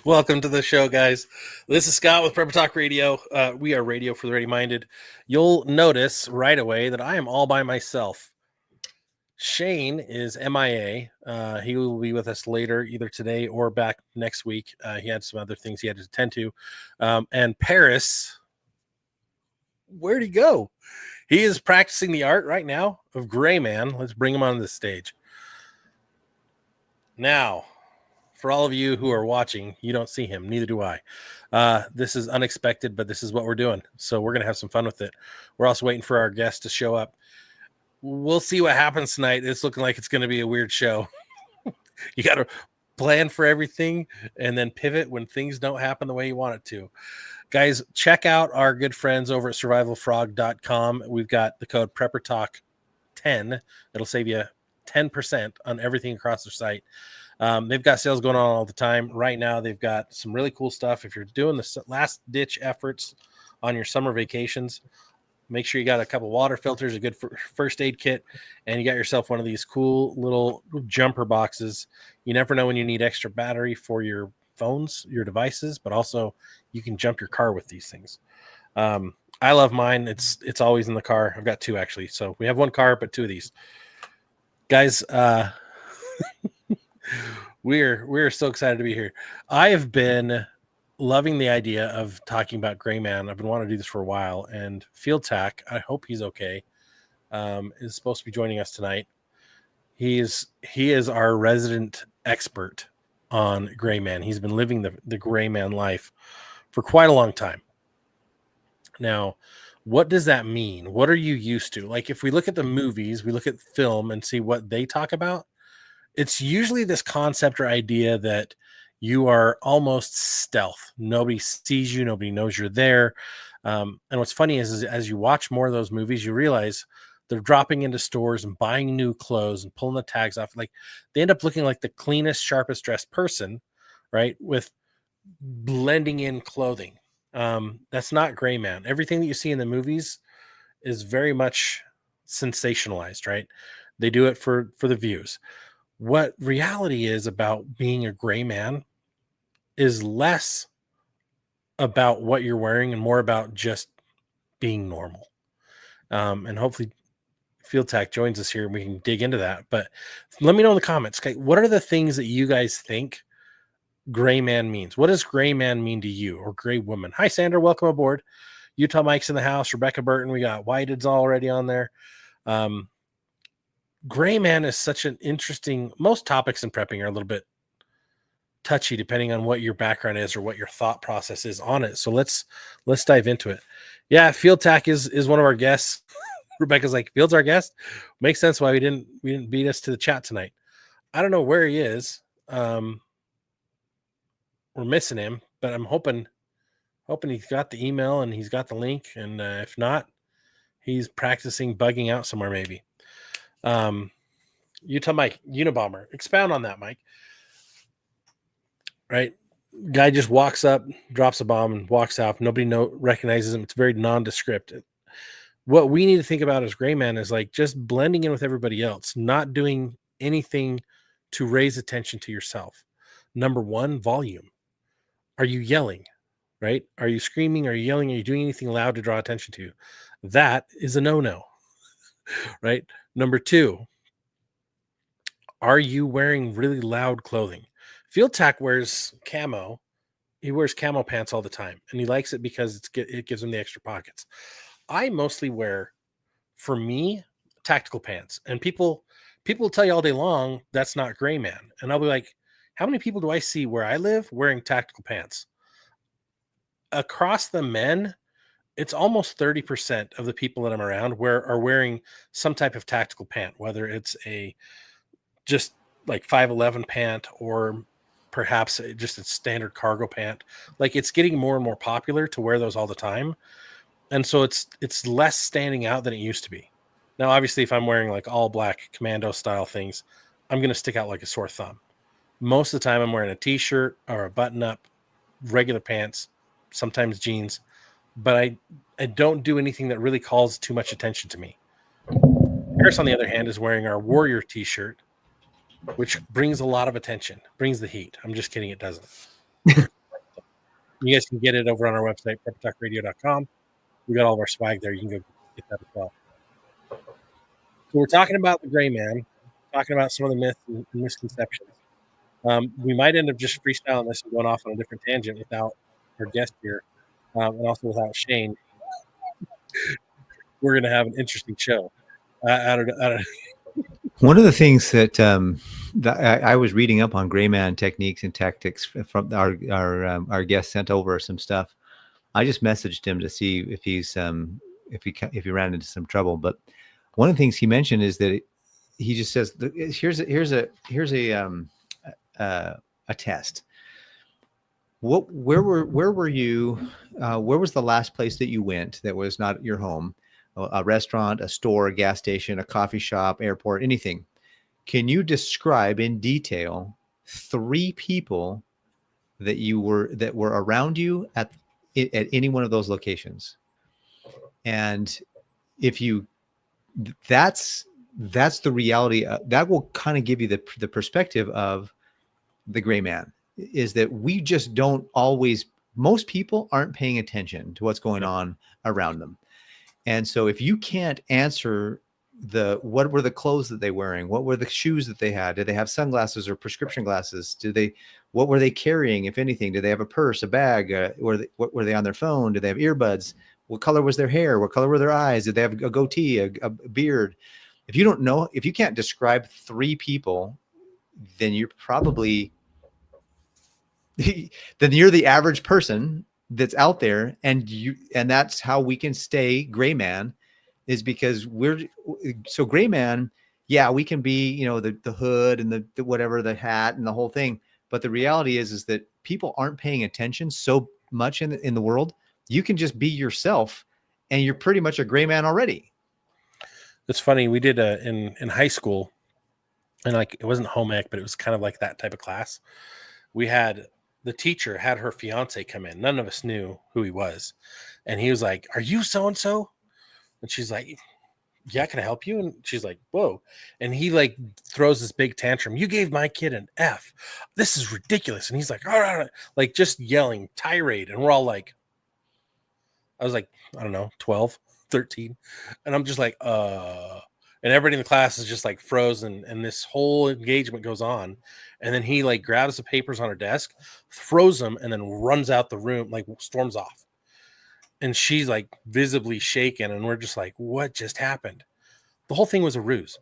Welcome to the show, guys. This is Scott with Prepper Talk Radio. We are radio for the ready-minded. You'll notice right away that I am all by myself. Shane is MIA. He will be with us later, either today or back next week. He had some other things he had to attend to. And Paris, where'd he go? He is practicing the art right now of Greyman. Let's bring him on the stage. Now, for all of you who are watching, you don't see him. Neither do I. This is unexpected, but this is what we're doing. So we're going to have some fun with it. We're also waiting for our guest to show up. We'll see what happens tonight. It's looking like it's going to be a weird show. You got to plan for everything and then pivot when things don't happen the way you want it to. Guys, check out our good friends over at survivalfrog.com. We've got the code PrepperTalk10. It'll save you 10% on everything across their site. They've got sales going on all the time. Right now, they've got some really cool stuff. If you're doing the last-ditch efforts on your summer vacations, make sure you got a couple water filters, a good first aid kit, and you got yourself one of these cool little jumper boxes. You never know when you need extra battery for your phones, your devices, but also you can jump your car with these things. I love mine. It's always in the car. I've got two, actually. So we have one car, but two of these. Guys, we're so excited to be here. I have been loving the idea of talking about Greyman. I've been wanting to do this for a while, and Field Tac, I hope he's okay, is supposed to be joining us tonight. He is our resident expert on Greyman. He's been living the Greyman life for quite a long time. Now, what does that mean? What are you used to? Like, if we look at the movies, we look at film and see what they talk about, it's usually this concept or idea that you are almost stealth. Nobody sees you. Nobody knows you're there. And what's funny is as you watch more of those movies, you realize they're dropping into stores and buying new clothes and pulling the tags off. Like, they end up looking like the cleanest, sharpest dressed person, right? With blending in clothing. That's not Greyman. Everything that you see in the movies is very much sensationalized, right? They do it for the views. What reality is about being a Greyman is less about what you're wearing and more about just being normal. And hopefully Field Tac joins us here and we can dig into that. But let me know in the comments, okay, what are the things that you guys think Greyman means? What does Greyman mean to you, or Grey Woman? Hi, Sandra. Welcome aboard. Utah Mike's in the house. Rebecca Burton. We got Whited's already on there. Greyman is such an interesting. Most topics in prepping are a little bit touchy depending on what your background is or what your thought process is on it. So let's dive into it. Yeah, Field Tac is one of our guests. Rebecca's like, Field's our guest. Makes sense why we didn't beat us to the chat tonight. I don't know where he is. We're missing him, but I'm hoping he's got the email and he's got the link. And if not, he's practicing bugging out somewhere maybe. Utah Mike, Unabomber. Expound on that, Mike. Right? Guy just walks up, drops a bomb, and walks out. Nobody recognizes him. It's very nondescript. What we need to think about as Greyman is like just blending in with everybody else, not doing anything to raise attention to yourself. Number one, volume. Are you yelling? Right? Are you screaming? Are you yelling? Are you doing anything loud to draw attention to you? That is a no-no. Right? Number two, are you wearing really loud clothing? Field Tac wears camo. He wears camo pants all the time, and he likes it because it gives him the extra pockets. I mostly wear, for me, tactical pants. And people will tell you all day long that's not Greyman. And I'll be like, how many people do I see where I live wearing tactical pants? Across the men, it's almost 30% of the people that I'm around are wearing some type of tactical pant, whether it's a just like 511 pant or perhaps just a standard cargo pant. Like, it's getting more and more popular to wear those all the time. And so it's less standing out than it used to be. Now, obviously, if I'm wearing like all black commando style things, I'm going to stick out like a sore thumb. Most of the time I'm wearing a t-shirt or a button up, regular pants, sometimes jeans, but I don't do anything that really calls too much attention to me. Harris, on the other hand, is wearing our Warrior t-shirt which brings a lot of attention, brings the heat. I'm just kidding. It doesn't. You guys can get it over on our website, preptalkradio.com. We got all of our swag there. You can go get that as well. So we're talking about the Greyman, talking about some of the myths and misconceptions. We might end up just freestyling this and going off on a different tangent without our guest here, and also without Shane. We're going to have an interesting show. I don't know. One of the things that I was reading up on Greyman techniques and tactics from our guest sent over some stuff. I just messaged him to see if if he ran into some trouble. But one of the things he mentioned is that he just says, here's a test. Where were you? Where was the last place that you went that was not your home? A restaurant, a store, a gas station, a coffee shop, airport, anything. Can you describe in detail 3 people that were around you at any one of those locations? And if you, that's the reality. That will kind of give you the perspective of the Greyman, is that we just don't always, most people aren't paying attention to what's going on around them. And so if you can't answer what were the clothes that they were wearing? What were the shoes that they had? Did they have sunglasses or prescription glasses? What were they carrying, if anything? Did they have a purse, a bag? What were they on their phone? Did they have earbuds? What color was their hair? What color were their eyes? Did they have a goatee, a beard? If you don't know, if you can't describe 3 people, then you're probably, then you're the average person that's out there, and that's how we can stay Greyman, is because so Greyman. Yeah, we can be, the hood and the whatever, the hat and the whole thing. But the reality is that people aren't paying attention so much in the world. You can just be yourself, and you're pretty much a Greyman already. It's funny. We did in high school, and like it wasn't home ec, but it was kind of like that type of class. We had. The teacher had her fiance come in. None of us knew who he was. And he was like, "Are you so-and-so?" And she's like, "Yeah, can I help you?" And she's like, "Whoa." And he like throws this big tantrum. "You gave my kid an F. This is ridiculous." And he's like, "All right," like just yelling, tirade. And we're all like, I was like, I don't know, 12, 13. And I'm just like, and everybody in the class is just like frozen. And this whole engagement goes on. And then he like grabs the papers on her desk, throws them, and then runs out the room, like storms off. And she's like visibly shaken. And we're just like, what just happened? The whole thing was a ruse.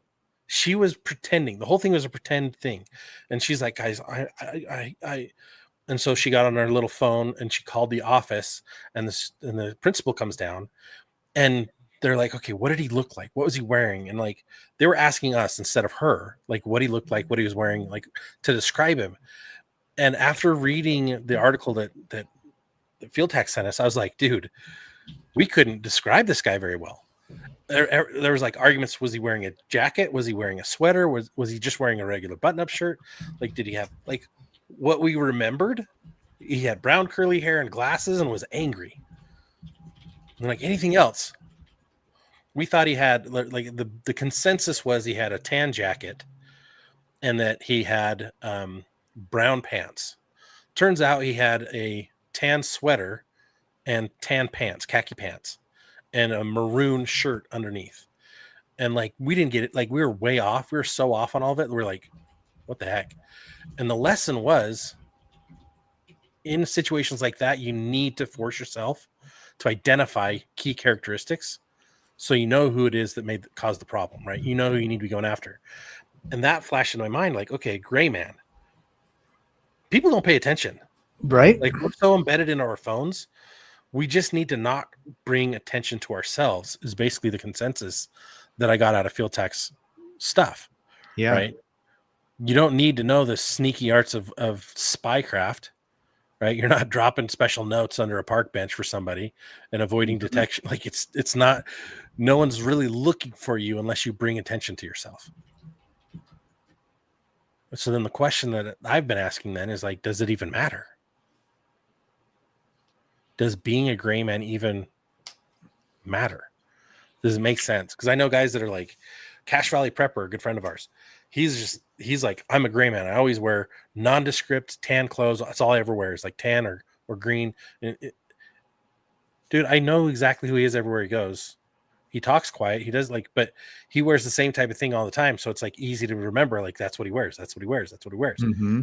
She was pretending. The whole thing was a pretend thing. And she's like, guys, I and so she got on her little phone and she called the office, and the principal comes down, and they're like, okay, what did he look like? What was he wearing? And like, they were asking us instead of her, like what he looked like, what he was wearing, like to describe him. And after reading the article that Field Tac sent us, I was like, dude, we couldn't describe this guy very well. There was like arguments. Was he wearing a jacket? Was he wearing a sweater? Was he just wearing a regular button-up shirt? Like, did he have like what we remembered? He had brown curly hair and glasses and was angry. And like anything else, we thought he had like the consensus was he had a tan jacket and that he had brown pants. Turns out he had a tan sweater and tan pants, khaki pants, and a maroon shirt underneath. And like, we didn't get it. Like, we were way off. We were so off on all of it. We're like, what the heck? And the lesson was, in situations like that, you need to force yourself to identify key characteristics so you know who it is that caused the problem, right? You know who you need to be going after. And that flashed in my mind, like, okay, Greyman. People don't pay attention. Right? Like, we're so embedded in our phones. We just need to not bring attention to ourselves, is basically the consensus that I got out of Field Tac's stuff. Yeah. Right? You don't need to know the sneaky arts of spycraft, right? You're not dropping special notes under a park bench for somebody and avoiding detection. Like, it's not, no one's really looking for you unless you bring attention to yourself. So then the question that I've been asking then is like, does it even matter? Does being a Greyman even matter? Does it make sense? Because I know guys that are like Cache Valley Prepper, a good friend of ours. he's like, I'm a gray man. I always wear nondescript tan clothes. That's all I ever wear is like tan or green. Dude, I know exactly who he is everywhere he goes. He talks quiet. He does like, but he wears the same type of thing all the time. So it's like easy to remember. Like that's what he wears. That's what he wears. That's what he wears. Mm-hmm.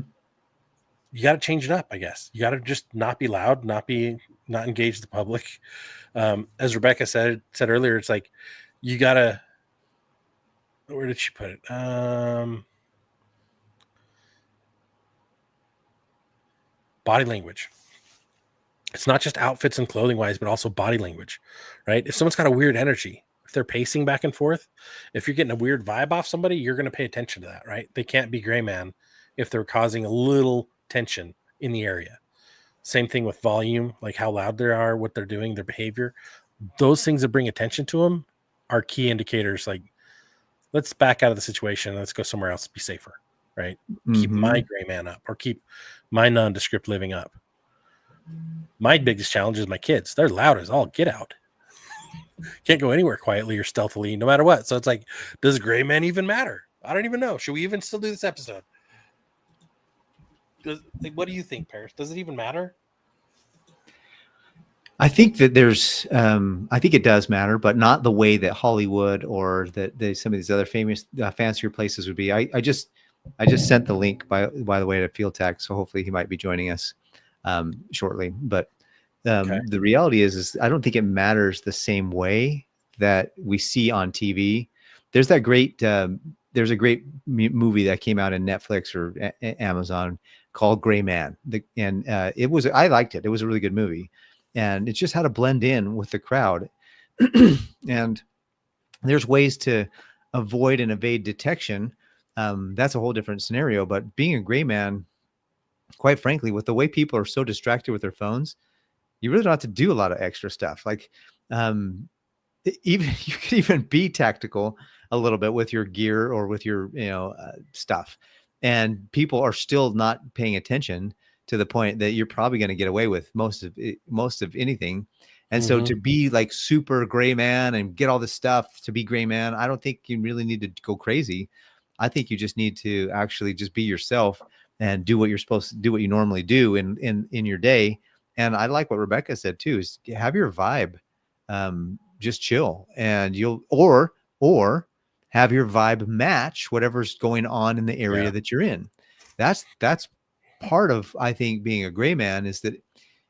You got to change it up, I guess. You got to just not be loud, not engage the public. As Rebecca said earlier, it's like you got to. Where did she put it? Body language. It's not just outfits and clothing wise, but also body language, right? If someone's got a weird energy, if they're pacing back and forth, if you're getting a weird vibe off somebody, you're going to pay attention to that, right? They can't be gray man if they're causing a little tension in the area. Same thing with volume, like how loud they are, what they're doing, their behavior. Those things that bring attention to them are key indicators. Like, let's back out of the situation. Let's go somewhere else to be safer, right? Mm-hmm. Keep my gray man up or keep my nondescript living up. My biggest challenge is my kids. They're loud as all get out. Can't go anywhere quietly or stealthily, no matter what. So it's like, does gray man even matter? I don't even know. Should we even still do this episode? What do you think, Paris? Does it even matter? I think that there's, I think it does matter, but not the way that Hollywood or that some of these other famous, fancier places would be. I just sent the link by the way to Field Tac, so hopefully he might be joining us shortly. But Okay. the reality is I don't think it matters the same way that we see on TV. There's that great, there's a great movie that came out in Netflix or Amazon called Greyman, and I liked it. It was a really good movie, and it's just how to blend in with the crowd. And there's ways to avoid and evade detection. That's a whole different scenario. But being a gray man, quite frankly, with the way people are so distracted with their phones, you really don't have to do a lot of extra stuff. Like, even you could even be tactical a little bit with your gear or with your, stuff, and people are still not paying attention to the point that you're probably going to get away with most of anything. And so to be like super gray man and get all this stuff to be gray man, I don't think you really need to go crazy. I think you just need to actually just be yourself and do what you're supposed to do, what you normally do in your day. And I like what Rebecca said too, is have your vibe, just chill, and or have your vibe match whatever's going on in the area that you're in. That's part of, I think, being a gray man, is that,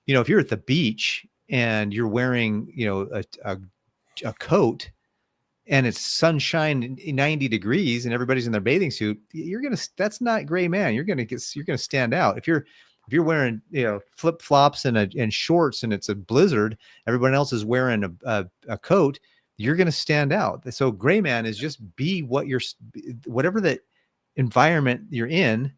if you're at the beach and you're wearing, a coat and it's sunshine 90 degrees and everybody's in their bathing suit, that's not gray man. You're going to stand out. If you're wearing, flip flops and shorts and it's a blizzard, everyone else is wearing a coat, you're going to stand out. So gray man is just be whatever the environment you're in,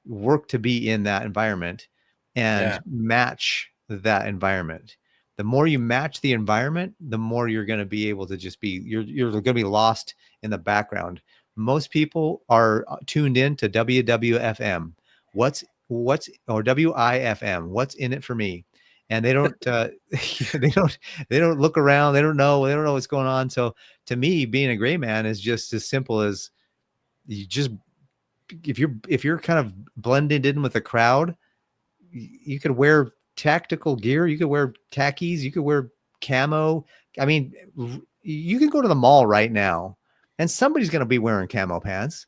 work to be in that environment and match that environment. The more you match the environment, the more you're going to be able to just be, you're going to be lost in the background. Most people are tuned in to WWFM. Or WIFM, what's in it for me? And they don't, they don't look around. They don't know what's going on. So to me, being a gray man is just as simple as if you're kind of blended in with the crowd, you could wear tactical gear. You could wear khakis. You could wear camo. I mean, you can go to the mall right now and somebody's going to be wearing camo pants.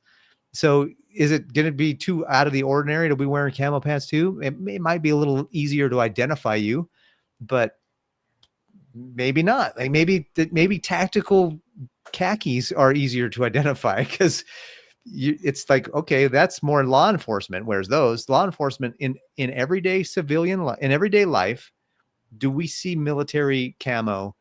So is it going to be too out of the ordinary to be wearing camo pants too? It might be a little easier to identify you, but maybe not. Like maybe tactical khakis are easier to identify, because it's like, okay, that's more law enforcement. Whereas those law enforcement in everyday civilian in everyday life, do we see military camo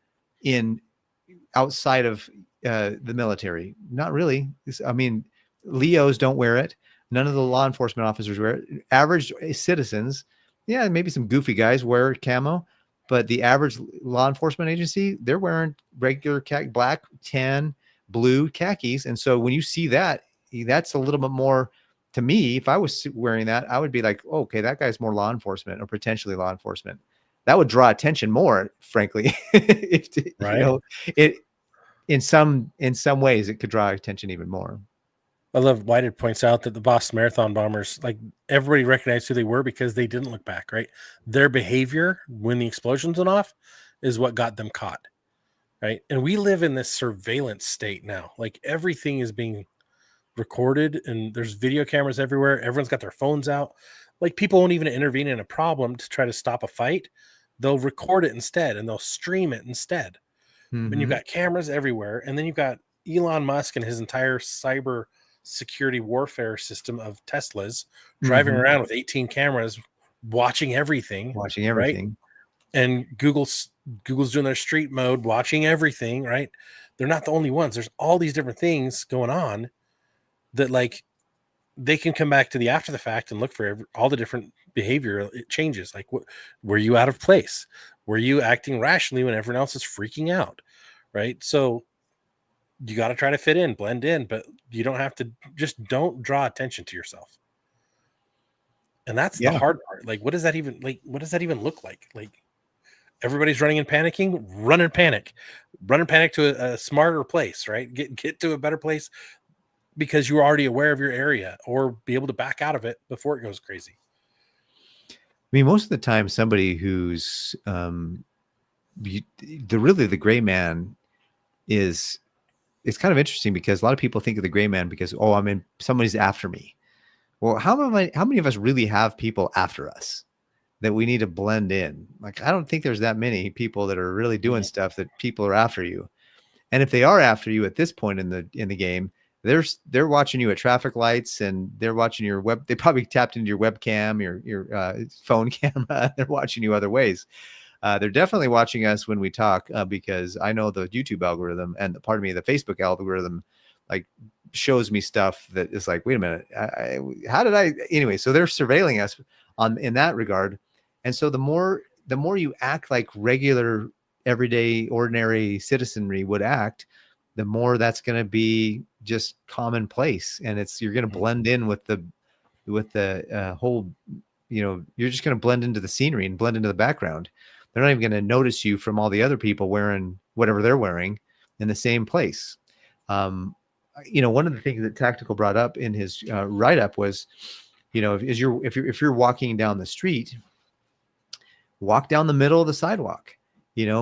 outside of the military? Not really. I mean, Leos don't wear it. None of the law enforcement officers wear it. Average citizens, maybe some goofy guys wear camo, but the average law enforcement agency, they're wearing regular black, tan, blue khakis. And so when you see that, that's a little bit more, to me, if I was wearing that, I would be like, oh, okay, that guy's more law enforcement or potentially law enforcement. That would draw attention more, frankly. It in some ways it could draw attention even more. I love Whited points out that the Boston Marathon bombers, like everybody recognized who they were because they didn't look back, right? Their behavior when the explosions went off is what got them caught, right? And we live in this surveillance state now. Like everything is being recorded and there's video cameras everywhere. Everyone's got their phones out. Like people won't even intervene in a problem to try to stop a fight. They'll record it instead and they'll stream it instead. When you've Mm-hmm. got cameras everywhere, and then you've got Elon Musk and his entire cyber security warfare system of Teslas driving Mm-hmm. around with 18 cameras watching everything, Watching right? everything. And Google's doing their street mode watching everything, right? They're not the only ones. There's all these different things going on that like they can come back to the after the fact and look for all the different behavior changes. Like, were you out of place? Were you acting rationally when everyone else is freaking out? Right. So you got to try to fit in, blend in, but you don't have to, just don't draw attention to yourself. And that's the Yeah. hard part. Like, what does that even look like? Like everybody's running and panicking, run and panic to a smarter place, right? Get to a better place because you're already aware of your area or be able to back out of it before it goes crazy. I mean, most of the time, somebody who's the gray man is, it's kind of interesting because a lot of people think of the gray man because, oh, I mean, somebody's after me. Well, how many of us really have people after us that we need to blend in? Like, I don't think there's that many people that are really doing stuff that people are after you. And if they are after you at this point in the game, they're watching you at traffic lights and they're watching your web. They probably tapped into your webcam, your phone camera. They're watching you other ways. They're definitely watching us when we talk because I know the YouTube algorithm and the Facebook algorithm like shows me stuff that is like, wait a minute, how did I anyway? So they're surveilling us in that regard. And so the more you act like regular, everyday, ordinary citizenry would act, the more that's going to be just commonplace, and you're going to blend in with the whole. You're just going to blend into the scenery and blend into the background. They're not even going to notice you from all the other people wearing whatever they're wearing in the same place. One of the things that Tactical brought up in his write-up was, if you're walking down the street, walk down the middle of the sidewalk.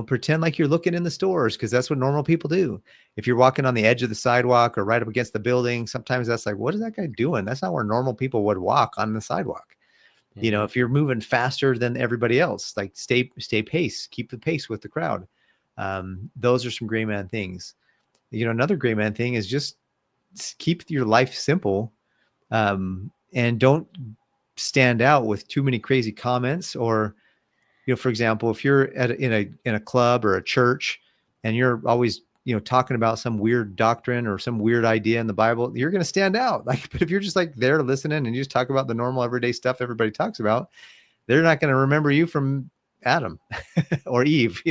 Pretend like you're looking in the stores because that's what normal people do. If you're walking on the edge of the sidewalk or right up against the building, sometimes that's like, what is that guy doing? That's not where normal people would walk on the sidewalk. If you're moving faster than everybody else, like stay pace, keep the pace with the crowd. Those are some gray man things. Another gray man thing is just keep your life simple, and don't stand out with too many crazy comments. Or, for example, if you're in a club or a church and you're always, talking about some weird doctrine or some weird idea in the Bible, you're going to stand out. Like, but if you're just like there listening and you just talk about the normal everyday stuff everybody talks about, they're not going to remember you from Adam or Eve,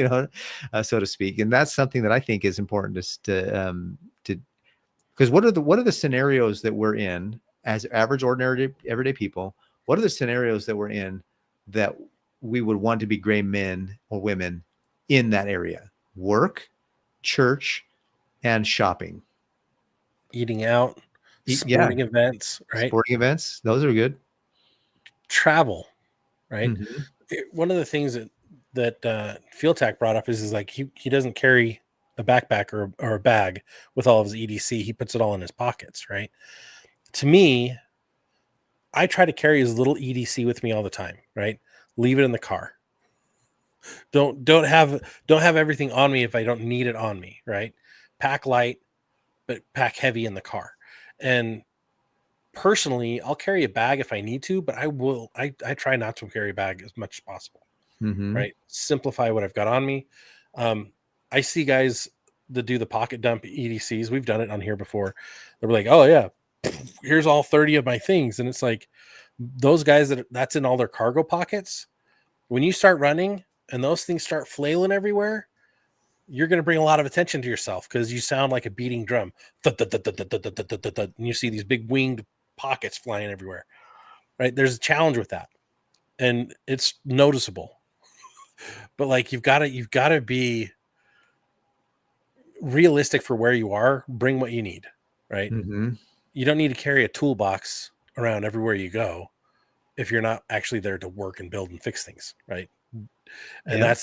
so to speak. And that's something that I think is important because what are the scenarios that we're in as average, ordinary, everyday people? What are the scenarios that we're in that we would want to be gray men or women in that area? Work, church, and shopping. Eating out, sporting events, right? Sporting events, those are good. Travel, right? Mm-hmm. One of the things that Field Tac brought up is like he doesn't carry a backpack or a bag with all of his EDC. He puts it all in his pockets, right? To me, I try to carry as little EDC with me all the time, right? Leave it in the car. Don't have everything on me if I don't need it on me, right? Pack light, but pack heavy in the car. And personally, I'll carry a bag if I need to, but I try not to carry a bag as much as possible. Mm-hmm. Right? Simplify what I've got on me. I see guys that do the pocket dump EDCs. We've done it on here before. They're like, oh yeah, here's all 30 of my things. And it's like those guys that's in all their cargo pockets. When you start running and those things start flailing everywhere, you're going to bring a lot of attention to yourself because you sound like a beating drum. And you see these big winged pockets flying everywhere, right? There's a challenge with that. And it's noticeable. But like you've got to be realistic for where you are. Bring what you need, right? Mm-hmm. you don't need to carry a toolbox around everywhere you go if you're not actually there to work and build and fix things, right? And Yeah.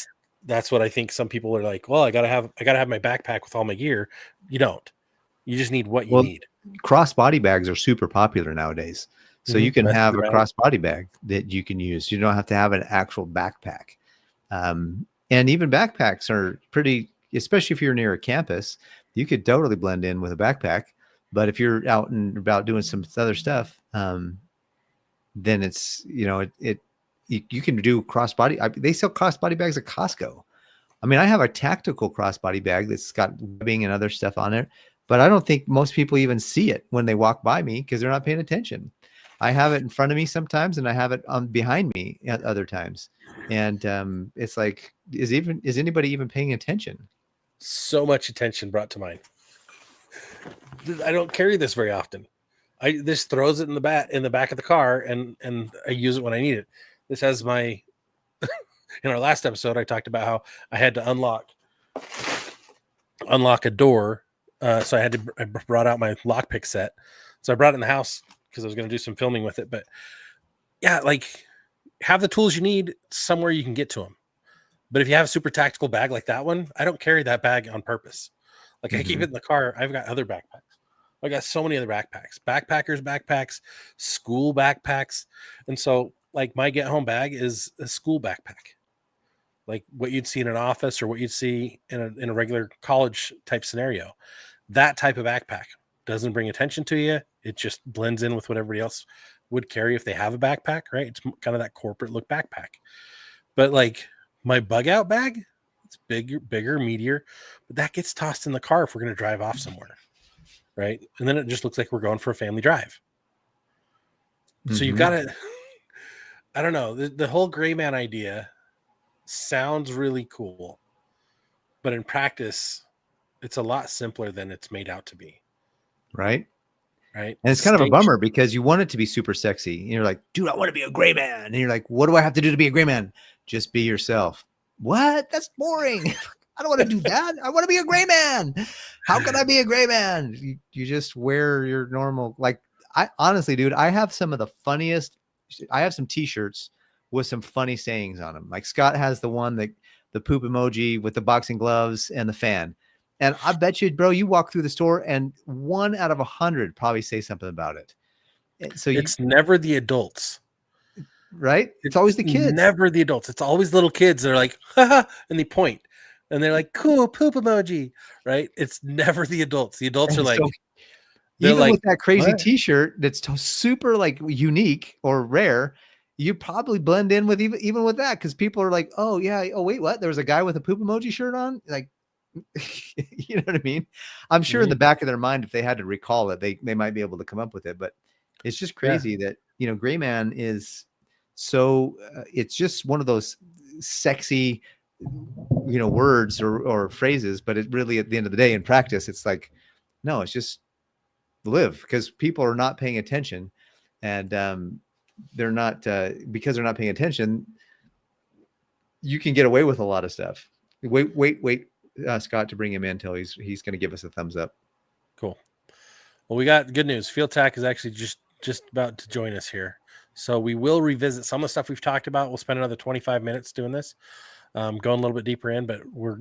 that's what I think some people are like, well, I gotta have my backpack with all my gear. You don't. You just need what you Well, need. crossbody bags are super popular nowadays. So you can have Messenger a bag. crossbody bag that you can use. You don't have to have an actual backpack. And even backpacks are pretty, especially if you're near a campus, you could totally blend in with a backpack. But if you're out and about doing some other stuff, then it's, you can do crossbody. They sell crossbody bags at Costco. I mean, I have a tactical crossbody bag that's got webbing and other stuff on it, but I don't think most people even see it when they walk by me because they're not paying attention. I have it in front of me sometimes, and I have it behind me at other times. And it's like, is anybody even paying attention? So much attention brought to mind. I don't carry this very often. I this throws it in the back of the car, and I use it when I need it. This has my in our last episode, I talked about how I had to unlock a door. So I brought out my lockpick set. So I brought it in the house because I was going to do some filming with it. But yeah, like have the tools you need somewhere you can get to them. But if you have a super tactical bag like that one, I don't carry that bag on purpose. Like I keep it in the car. I've got other backpacks. I got so many other backpacks, backpacks, school backpacks. And so like my get home bag is a school backpack. Like what you'd see in an office or what you'd see in a regular college type scenario. That type of backpack doesn't bring attention to you. It just blends in with what everybody else would carry if they have a backpack, right? It's kind of that corporate look backpack. But like my bug out bag, it's bigger, meatier, but that gets tossed in the car if we're going to drive off somewhere, right? And then it just looks like we're going for a family drive. So you've got to, I don't know, the whole Greyman idea sounds really cool, but in practice, it's a lot simpler than it's made out to be. Right. Right. And it's kind of a bummer because you want it to be super sexy. And you're like, dude, I want to be a Greyman. And you're like, what do I have to do to be a Greyman? Just be yourself. What? That's boring. I don't want to do that. I want to be a Greyman. How can I be a Greyman? You just wear your normal, like, I honestly, dude, I have some t-shirts with some funny sayings on them. Like Scott has the one that the poop emoji with the boxing gloves and the fan. And I bet you, bro, you walk through the store and 1 out of 100 probably say something about it. So it's never the adults, right? It's always the kids. Never the adults. It's always little kids. They're like, haha, and they point, and they're like, cool poop emoji, right? It's never the adults. The adults are like, so, even like, with that crazy what? T-shirt that's super like unique or rare, you probably blend in with even with that because people are like, oh yeah, oh wait, what? There was a guy with a poop emoji shirt on, like. You know what I mean? I'm sure in the back of their mind, if they had to recall it, they might be able to come up with it. But it's just crazy that, Greyman is so it's just one of those sexy, words or phrases. But it really, at the end of the day, in practice, it's like, no, it's just live because people are not paying attention. And they're not because they're not paying attention. You can get away with a lot of stuff. Wait. Scott to bring him in until he's going to give us a thumbs up. Cool. Well, we got good news. Field Tac is actually just about to join us here. So we will revisit some of the stuff we've talked about. We'll spend another 25 minutes doing this, going a little bit deeper in, but we're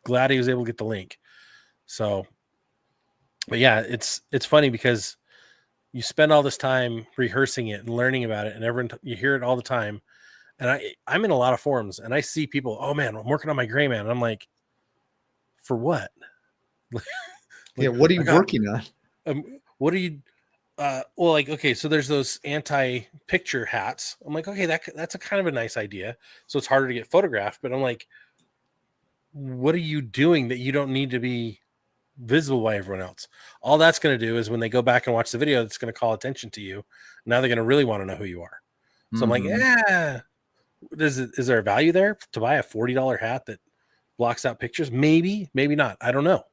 glad he was able to get the link. So, but yeah, it's funny because you spend all this time rehearsing it and learning about it, and everyone, you hear it all the time. And I'm in a lot of forums and I see people, oh man, I'm working on my Greyman. And I'm like, for what? Yeah, what are you working on? What are you well, like, okay, so there's those anti-picture hats. I'm like, okay, that's a kind of a nice idea. So it's harder to get photographed, but I'm like, what are you doing that you don't need to be visible by everyone else? All that's going to do is when they go back and watch the video, it's going to call attention to you. Now they're going to really want to know who you are. So I'm like, yeah, is there a value there to buy a $40 hat that blocks out pictures? Maybe not. I don't know.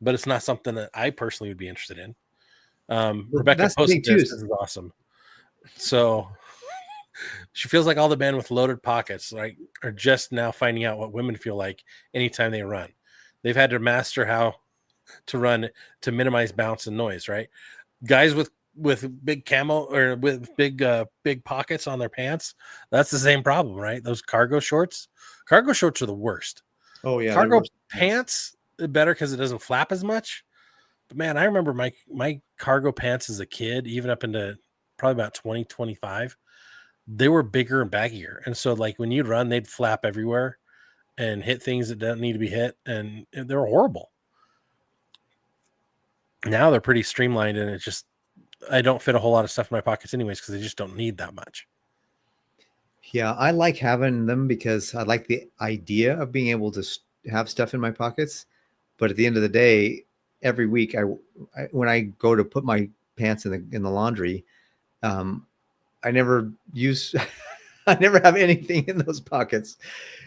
But it's not something that I personally would be interested in. Rebecca posted this. This is awesome. So she feels like all the men with loaded pockets are just now finding out what women feel like anytime they run. They've had to master how to run to minimize bounce and noise, right? guys with big camo or with big pockets on their pants, that's the same problem, right? Those cargo shorts are the worst. Oh yeah, they're Cargo worse. Yes. pants better because it doesn't flap as much. But man, I remember my cargo pants as a kid, even up into probably about 2025, they were bigger and baggier. And so like when you'd run, they'd flap everywhere and hit things that don't need to be hit. And they were horrible. Now they're pretty streamlined, and I don't fit a whole lot of stuff in my pockets anyways, because I just don't need that much. Yeah, I like having them because I like the idea of being able to have stuff in my pockets. But at the end of the day, every week, when I go to put my pants in the laundry, I never use, I never have anything in those pockets.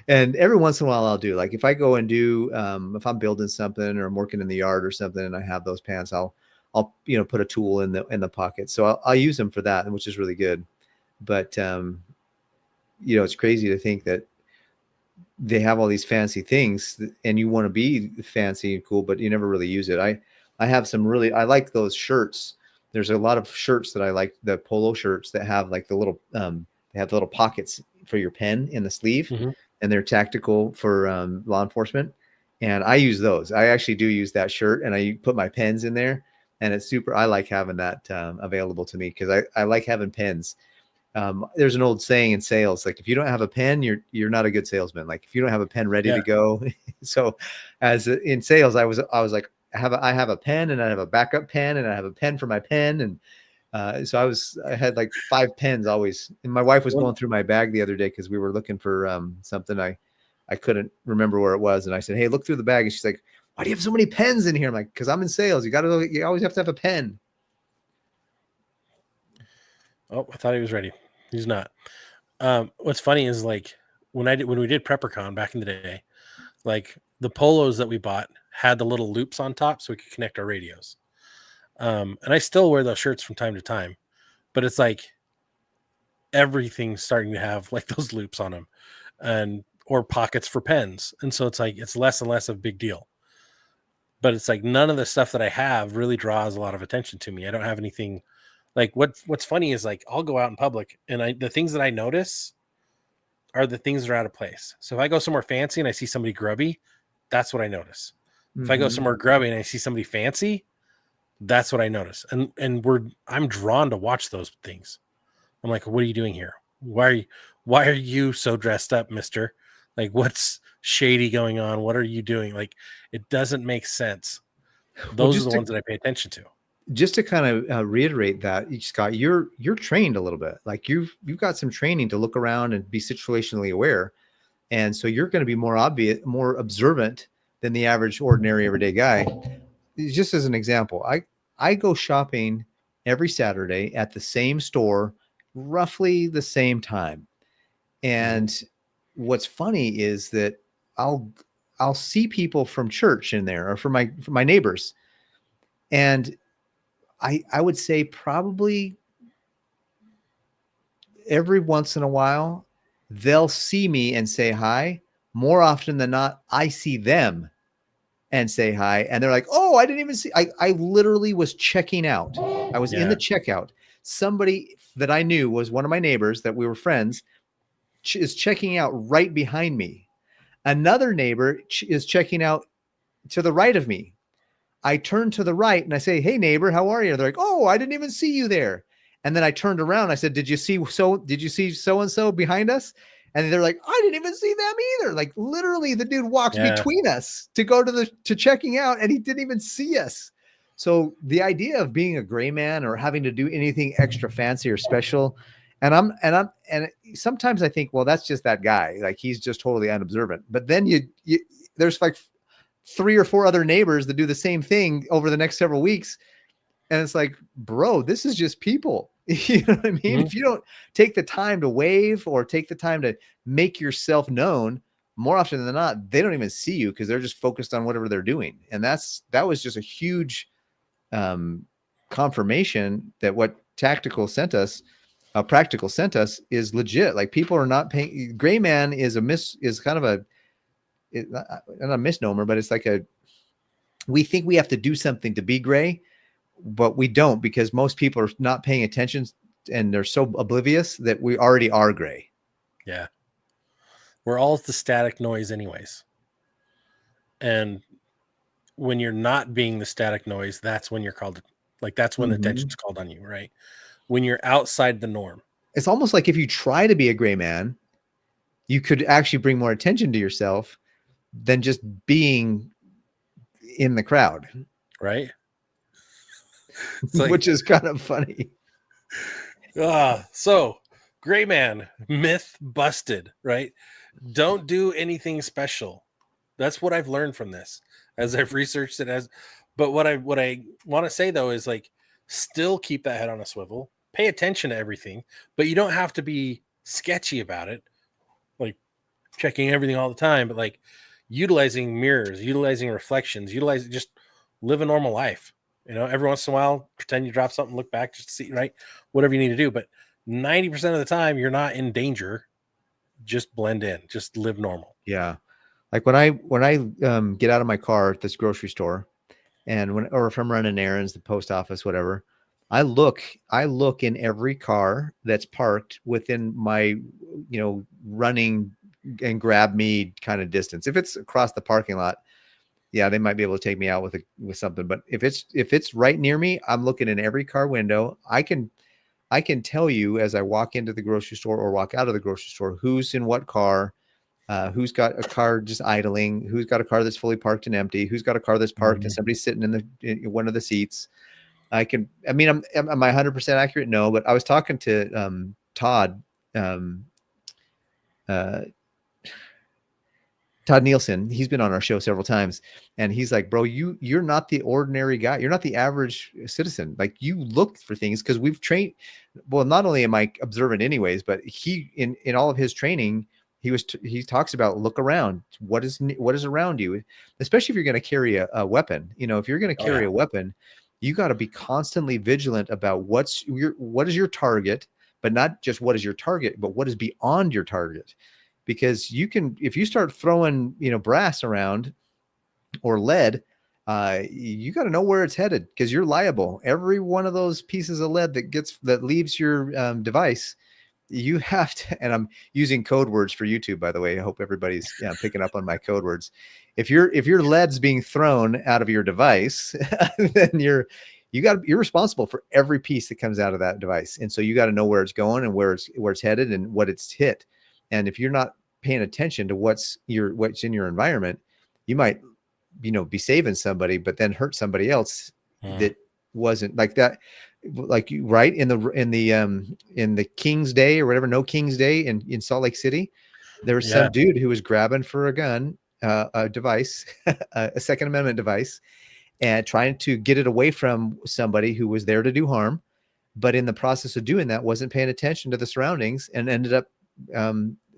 And every once in a while, I'll do, like if I go and do, if I'm building something or I'm working in the yard or something, and I have those pants, I'll put a tool in the pocket. So I'll use them for that, which is really good. But it's crazy to think that they have all these fancy things and you want to be fancy and cool, but you never really use it. I have I like those shirts. There's a lot of shirts that I like, the polo shirts that have like the little, they have the little pockets for your pen in the sleeve, Mm-hmm. and they're tactical for law enforcement. And I use those. I actually do use that shirt, and I put my pens in there, and it's super. I like having that available to me because I like having pens. There's an old saying in sales, like if you don't have a pen, you're not a good salesman. Like if you don't have a pen ready to go. So as in sales, I was like, I have a pen, and I have a backup pen, and I have a pen for my pen. And so I had like 5 pens always. And my wife was going through my bag the other day because we were looking for something. I couldn't remember where it was. And I said, hey, look through the bag. And she's like, why do you have so many pens in here? I'm like, because I'm in sales. You always have to have a pen. Oh, I thought he was ready. He's not. What's funny is like when we did PrepperCon back in the day, like the polos that we bought had the little loops on top so we could connect our radios. And I still wear those shirts from time to time, but it's like everything's starting to have like those loops on them or pockets for pens. And so it's like, it's less and less of a big deal, but it's like none of the stuff that I have really draws a lot of attention to me. I don't have anything like what's funny is like, I'll go out in public and the things that I notice are the things that are out of place. So if I go somewhere fancy and I see somebody grubby, that's what I notice. Mm-hmm. If I go somewhere grubby and I see somebody fancy, that's what I notice. And I'm drawn to watch those things. I'm like, what are you doing here? Why are you so dressed up, mister? Like, what's shady going on? What are you doing? Like, it doesn't make sense. Those are the ones that I pay attention to. Just to kind of reiterate that, Scott, you're trained a little bit. Like you've got some training to look around and be situationally aware. And so you're going to be more observant than the average, ordinary, everyday guy. Just as an example, I go shopping every Saturday at the same store, roughly the same time. And what's funny is that I'll see people from church in there or from my neighbors. And I would say probably every once in a while, they'll see me and say hi. More often than not, I see them and say hi. And they're like, oh, I didn't even see. I literally was checking out. I was in the checkout. Somebody that I knew was one of my neighbors that we were friends is checking out right behind me. Another neighbor is checking out to the right of me. I turn to the right and I say, hey, neighbor, how are you? They're like, oh, I didn't even see you there. And then I turned around. I said, did you see so-and-so behind us? And they're like, I didn't even see them either. Like literally the dude walked between us to go to checking out, and he didn't even see us. So the idea of being a gray man or having to do anything extra fancy or special. And sometimes I think, well, that's just that guy. Like he's just totally unobservant. But then there's like 3 or 4 other neighbors that do the same thing over the next several weeks. And it's like, bro, this is just people. You know what I mean? Mm-hmm. If you don't take the time to wave or take the time to make yourself known, more often than not, they don't even see you because they're just focused on whatever they're doing. And that was just a huge confirmation that what practical sent us is legit. Like people are not paying. Gray man is kind of not a misnomer, but it's like we think we have to do something to be gray, but we don't, because most people are not paying attention and they're so oblivious that we already are gray. Yeah. We're all the static noise anyways. And when you're not being the static noise, that's when you're called, like, that's when attention's called on you, right? When you're outside the norm. It's almost like if you try to be a gray man, you could actually bring more attention to yourself than just being in the crowd, Right? Like, which is kind of funny. So Greyman, myth busted, right? Don't do anything special. That's what I've learned from this as I've researched it. But what I want to say though is, like, still keep that head on a swivel, pay attention to everything, but you don't have to be sketchy about it, like checking everything all the time, but like utilizing mirrors, utilizing reflections, just live a normal life. Every once in a while, pretend you drop something, look back, just see, right? Whatever you need to do. But 90% of the time, you're not in danger. Just blend in, just live normal. Yeah. Like when I get out of my car at this grocery store, and or if I'm running errands, the post office, whatever, I look in every car that's parked within my, running and grab me kind of distance. If it's across the parking lot, yeah, they might be able to take me out with something. But if it's right near me, I'm looking in every car window. I can tell you as I walk into the grocery store or walk out of the grocery store, who's in what car, who's got a car just idling, who's got a car that's fully parked and empty, who's got a car that's parked and somebody's sitting in one of the seats. Am I 100% accurate? No, but I was talking to Todd Nielsen. He's been on our show several times, and he's like, bro, you're not the ordinary guy. You're not the average citizen. Like, you look for things, because we've trained. Well, not only am I observant anyways, but he, in all of his training, he talks about, look around. What is around you, especially if you're going to carry a weapon. If you're going to carry a weapon, you got to be constantly vigilant about what is your target, but not just what is your target, but what is beyond your target. Because if you start throwing, brass around or lead, you got to know where it's headed, because you're liable. Every one of those pieces of lead that leaves your device, you have to. And I'm using code words for YouTube, by the way. I hope everybody's picking up on my code words. If your lead's being thrown out of your device, then you're responsible for every piece that comes out of that device. And so you got to know where it's going and where it's headed and what it's hit. And if you're not paying attention to what's in your environment, you might, be saving somebody, but then hurt somebody else that wasn't like that. Like, right in the King's Day or whatever, no King's Day in Salt Lake City, there was some dude who was grabbing for a gun, a device, a Second Amendment device, and trying to get it away from somebody who was there to do harm. But in the process of doing that, wasn't paying attention to the surroundings, and ended up,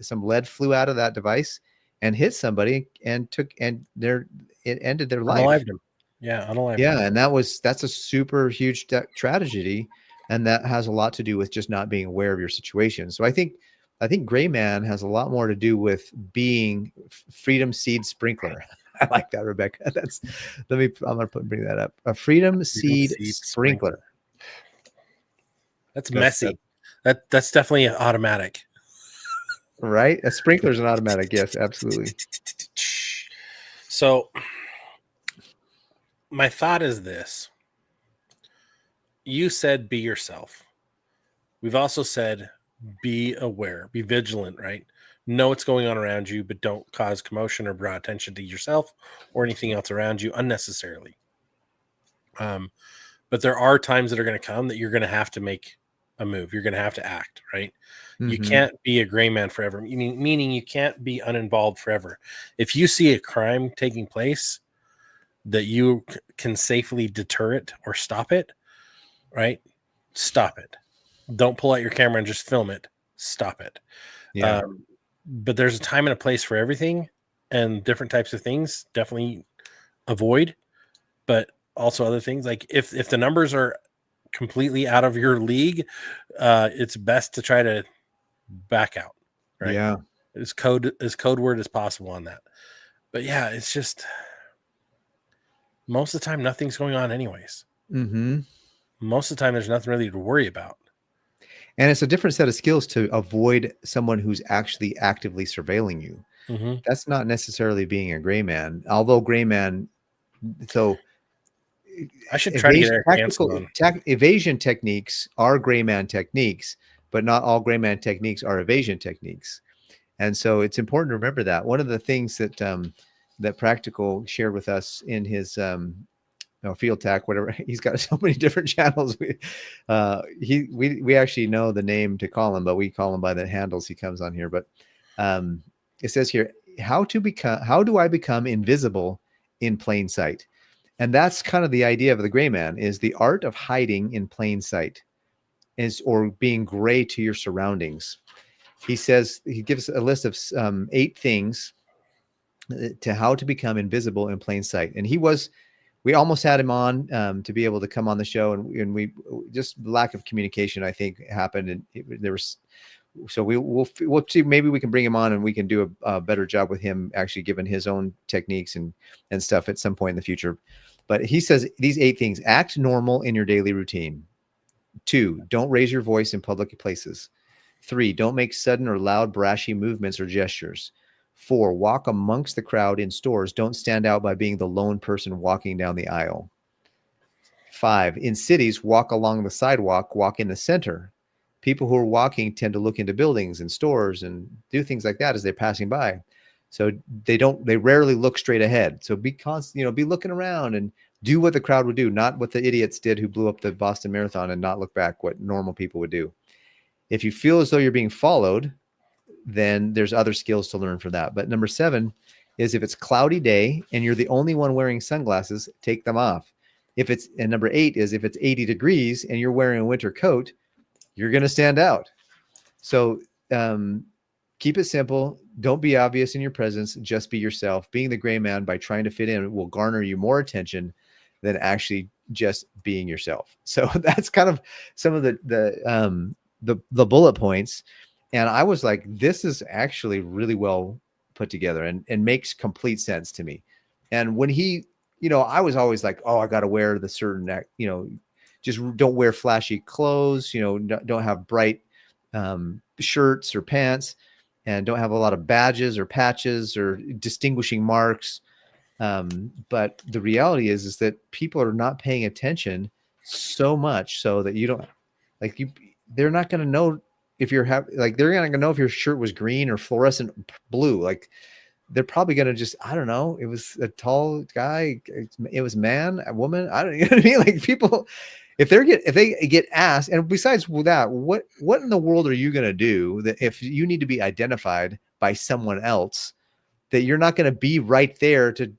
some lead flew out of that device and hit somebody, and it ended their life. Unalived him. Yeah, unalived him. Yeah, and that's a super huge tragedy, and that has a lot to do with just not being aware of your situation. So I think Greyman has a lot more to do with being freedom seed sprinkler. I like that, Rebecca. I'm gonna bring that up. A freedom seed sprinkler. That's messy. That's definitely an automatic. Right? A sprinkler is an automatic. Yes, absolutely. So my thought is this. You said be yourself. We've also said be aware, be vigilant, right? Know what's going on around you, but don't cause commotion or draw attention to yourself or anything else around you unnecessarily. But there are times that are going to come that you're going to have to make a move. You're going to have to act, right? You can't be a gray man forever, meaning you can't be uninvolved forever. If you see a crime taking place that you can safely deter it or stop it, right? Stop it. Don't pull out your camera and just film it. Stop it. Yeah. But there's a time and a place for everything, and different types of things definitely avoid, but also other things. Like if the numbers are completely out of your league, it's best to try to back out, right? Yeah. As code word as possible on that. But yeah, it's just most of the time nothing's going on anyways. Mm-hmm. Most of the time, there's nothing really to worry about. And it's a different set of skills to avoid someone who's actually actively surveilling you. Mm-hmm. That's not necessarily being a gray man, although gray man. So I should try to get Eric Hansen on. evasion techniques are gray man techniques, but not all gray man techniques are evasion techniques. And so it's important to remember that. One of the things that that Practical shared with us in his Field Tac, whatever, he's got so many different channels. We actually know the name to call him, but we call him by the handles he comes on here. But it says here, how do I become invisible in plain sight? And that's kind of the idea of the gray man, is the art of hiding in plain sight, or being gray to your surroundings. He says, he gives a list of 8 things to how to become invisible in plain sight. And we almost had him on to be able to come on the show, and we just lack of communication, I think, happened. And there was, so we'll see, maybe we can bring him on and we can do a better job with him actually giving his own techniques and stuff at some point in the future. But he says these 8 things: act normal in your daily routine. 2, don't raise your voice in public places. 3, don't make sudden or loud, brashy movements or gestures. 4, walk amongst the crowd in stores. Don't stand out by being the lone person walking down the aisle. 5, in cities, walk along the sidewalk, walk in the center. People who are walking tend to look into buildings and stores and do things like that as they're passing by. So they rarely look straight ahead. So be looking around and do what the crowd would do, not what the idiots did who blew up the Boston Marathon, and not look back, what normal people would do. If you feel as though you're being followed, then there's other skills to learn for that. But number 7 is, if it's cloudy day and you're the only one wearing sunglasses, take them off. And number 8 is, if it's 80 degrees and you're wearing a winter coat, you're going to stand out. So keep it simple. Don't be obvious in your presence. Just be yourself. Being the gray man by trying to fit in will garner you more attention than actually just being yourself. So that's kind of some of the bullet points. And I was like, this is actually really well put together and makes complete sense to me. And when I was always like, oh, I got to wear the certain, just don't wear flashy clothes, don't have bright shirts or pants, and don't have a lot of badges or patches or distinguishing marks. But the reality is that people are not paying attention so much so that you don't they're not going to know if you're they're not going to know if your shirt was green or fluorescent blue. Like, they're probably going to just, I don't know, it was a tall guy, it was man, a woman. I don't, you know what I mean? Like, people, if they get asked, and besides that, what in the world are you going to do that if you need to be identified by someone else, that you're not going to be right there to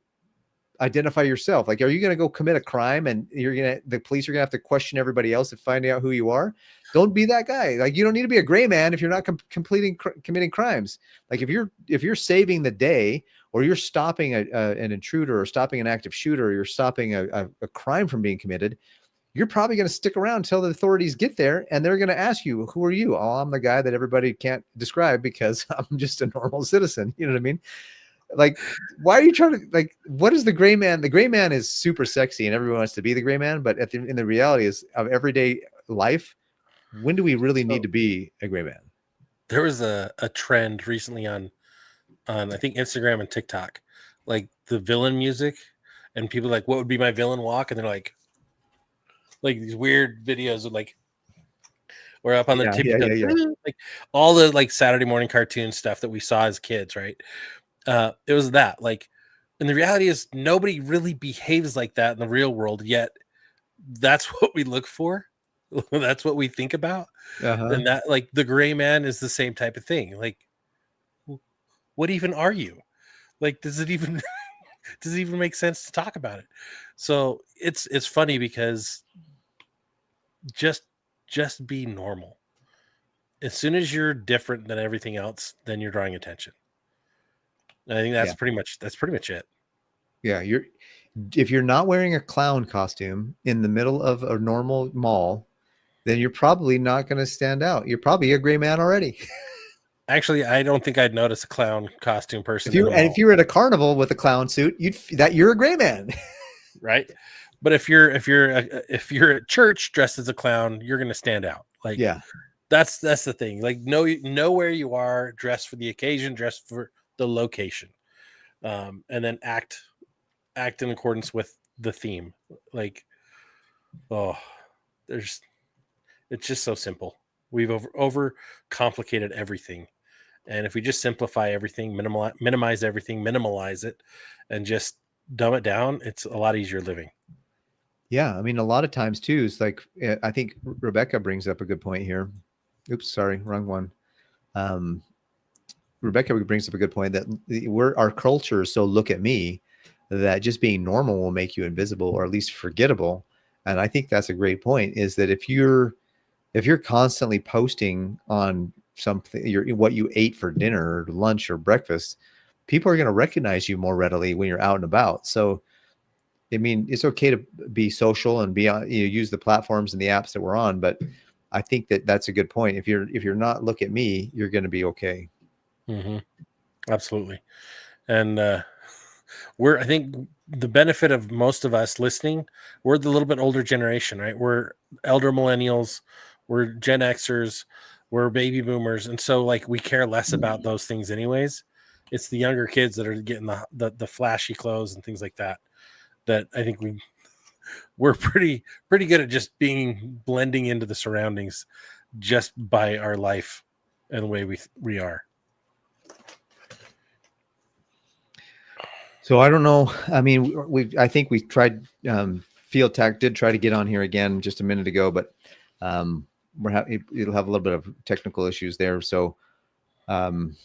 identify yourself? Like, are you going to go commit a crime and the police are going to have to question everybody else to find out who you are? Don't be that guy. Like, you don't need to be a gray man if you're not committing crimes. Like, if you're saving the day, or you're stopping an intruder, or stopping an active shooter, or you're stopping a crime from being committed, you're probably going to stick around until the authorities get there, and they're going to ask you, who are you? Oh, I'm the guy that everybody can't describe because I'm just a normal citizen. You know what I mean? Like, why are you trying to, what is the gray man? The gray man is super sexy and everyone wants to be the gray man. But in the reality is of everyday life, when do we really need to be a gray man? There was a trend recently on I think Instagram and TikTok, like the villain music, and people like, what would be my villain walk? And they're like these weird videos of we're up on the tippy toes, like all the Saturday morning cartoon stuff that we saw as kids, right? It was that, and the reality is nobody really behaves like that in the real world, yet that's what we look for. That's what we think about. And that, the gray man is the same type of thing. Like, what even are you? Does it even make sense to talk about it? So it's funny because just be normal. As soon as you're different than everything else, then you're drawing attention. And I think that's pretty much it. Yeah, if you're not wearing a clown costume in the middle of a normal mall, then you're probably not going to stand out. You're probably a gray man already. Actually, I don't think I'd notice a clown costume person. If you were at a carnival with a clown suit, you're a gray man. Right. But if you're at church dressed as a clown, you're going to stand out. Like Yeah. that's the thing. Like know where you are, dress for the occasion, dress for the location, and then act in accordance with the theme. Like, oh, there's it's just so simple. We've over complicated everything, and if we just simplify everything, minimize everything, minimalize it, and just dumb it down, it's a lot easier living. Yeah. I mean, a lot of times too, it's like, I think Rebecca brings up a good point here. Oops, sorry, wrong one. Um, Rebecca brings up a good point that our culture is so look at me that just being normal will make you invisible or at least forgettable. And I think that's a great point, is that if you're constantly posting on something, what you ate for dinner or lunch or breakfast, people are going to recognize you more readily when you're out and about. So, I mean, it's okay to be social and be on, use the platforms and the apps that we're on, but I think that that's a good point. If you're not look at me, you're going to be okay. Mm-hmm. Absolutely. And I think the benefit of most of us listening, we're the little bit older generation, right? We're elder millennials, we're Gen Xers, we're baby boomers. And so like we care less about those things anyways. It's the younger kids that are getting the flashy clothes and things like that. That I think we're pretty good at just blending into the surroundings just by our life and the way we are. So I don't know. I mean, I think we tried. Field Tac did try to get on here again just a minute ago, but it'll have a little bit of technical issues there. So um,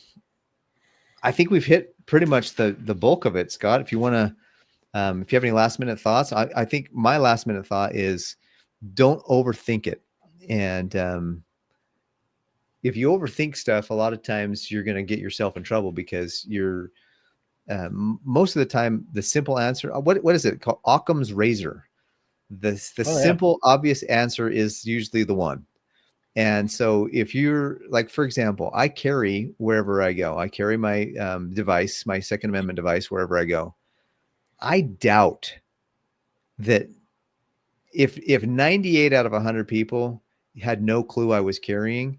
I think we've hit pretty much the bulk of it, Scott. If you want to, if you have any last minute thoughts, I think my last minute thought is don't overthink it. And if you overthink stuff, a lot of times you're going to get yourself in trouble because you're most of the time the simple answer. What is it called? Occam's razor. The simple, obvious answer is usually the one. And so if you're like, for example, I carry wherever I go, I carry my device, my Second Amendment device, wherever I go. I doubt that if 98 out of 100 people had no clue I was carrying,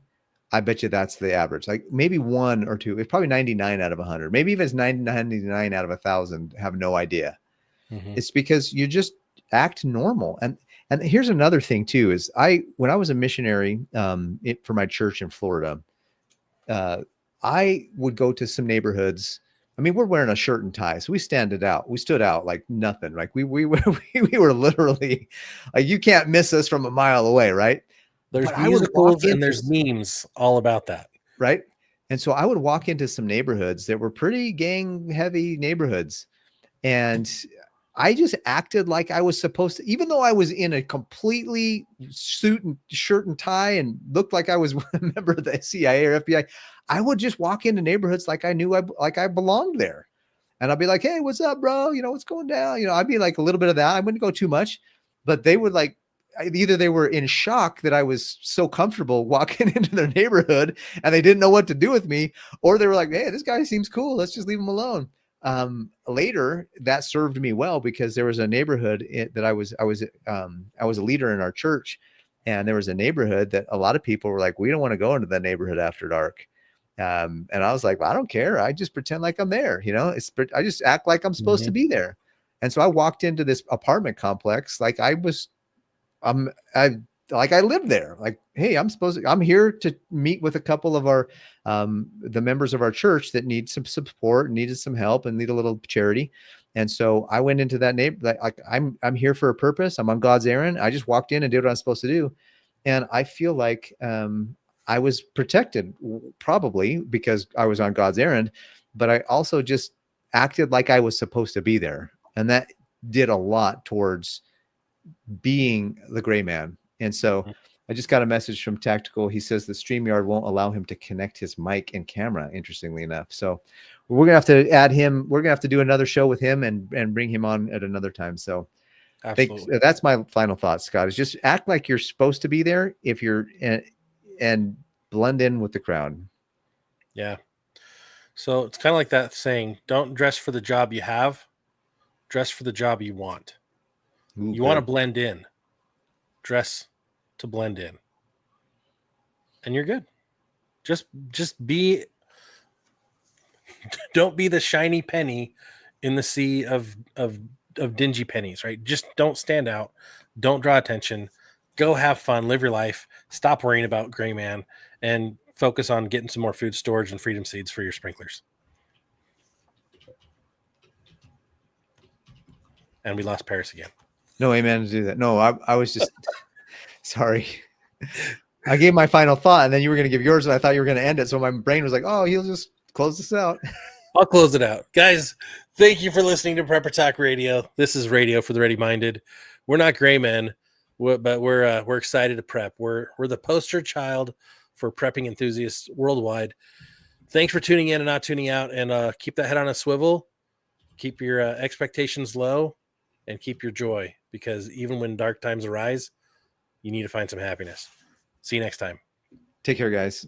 I bet you that's the average. Like maybe one or two, it's probably 99 out of 100. Maybe if it's 99 out of 1,000 have no idea. Mm-hmm. It's because you just act normal. And here's another thing too, is when I was a missionary for my church in Florida, I would go to some neighborhoods. I mean, we're wearing a shirt and tie, so we stood out like nothing. Like we were literally like, you can't miss us from a mile away, right? There's But I would walk musicals and there's memes all about that. Right. And so I would walk into some neighborhoods that were pretty gang heavy neighborhoods. And I just acted like I was supposed to, even though I was in a completely suit and shirt and tie and looked like I was a member of the CIA or FBI. I would just walk into neighborhoods like I knew I belonged there. And I'd be like, hey, what's up, bro? What's going down? I'd be like a little bit of that. I wouldn't go too much, but they would like, either they were in shock that I was so comfortable walking into their neighborhood and they didn't know what to do with me, or they were like, hey, this guy seems cool. Let's just leave him alone. Later, that served me well because there was a neighborhood that I was a leader in our church, and there was a neighborhood that a lot of people were like, we don't want to go into that neighborhood after dark. And I was like, well, I don't care. I just pretend like I'm there. I just act like I'm supposed to be there. And so I walked into this apartment complex like I lived there. Like, hey, I'm here to meet with a couple of our the members of our church that need some support, needed some help, and need a little charity. And so I went into that neighborhood. Like I'm here for a purpose. I'm on God's errand. I just walked in and did what I'm supposed to do. And I feel like I was protected, probably because I was on God's errand, but I also just acted like I was supposed to be there. And that did a lot towards being the Greyman. And so I just got a message from Tactical. He says the StreamYard won't allow him to connect his mic and camera, interestingly enough. So we're going to have to add him. We're going to have to do another show with him and bring him on at another time. So that's my final thought, Scott, is just act like you're supposed to be there if you're and blend in with the crowd. Yeah. So it's kind of like that saying, don't dress for the job you have, dress for the job you want. Ooh, You want to good. blend in. Dress to blend in. And you're good. Just be don't be the shiny penny in the sea of dingy pennies, right? Just don't stand out. Don't draw attention. Go have fun, live your life. Stop worrying about Greyman and focus on getting some more food storage and freedom seeds for your sprinklers. And we lost Paris again. No amen to do that. No, I was just sorry. I gave my final thought, and then you were going to give yours, and I thought you were going to end it. So my brain was like, "Oh, he'll just close this out." I'll close it out. Guys, thank you for listening to Prepper Talk Radio. This is radio for the ready-minded. We're not Greymen, but we're excited to prep. We're the poster child for prepping enthusiasts worldwide. Thanks for tuning in and not tuning out, and keep that head on a swivel. Keep your expectations low, and keep your joy, because even when dark times arise, you need to find some happiness. See you next time. Take care, guys.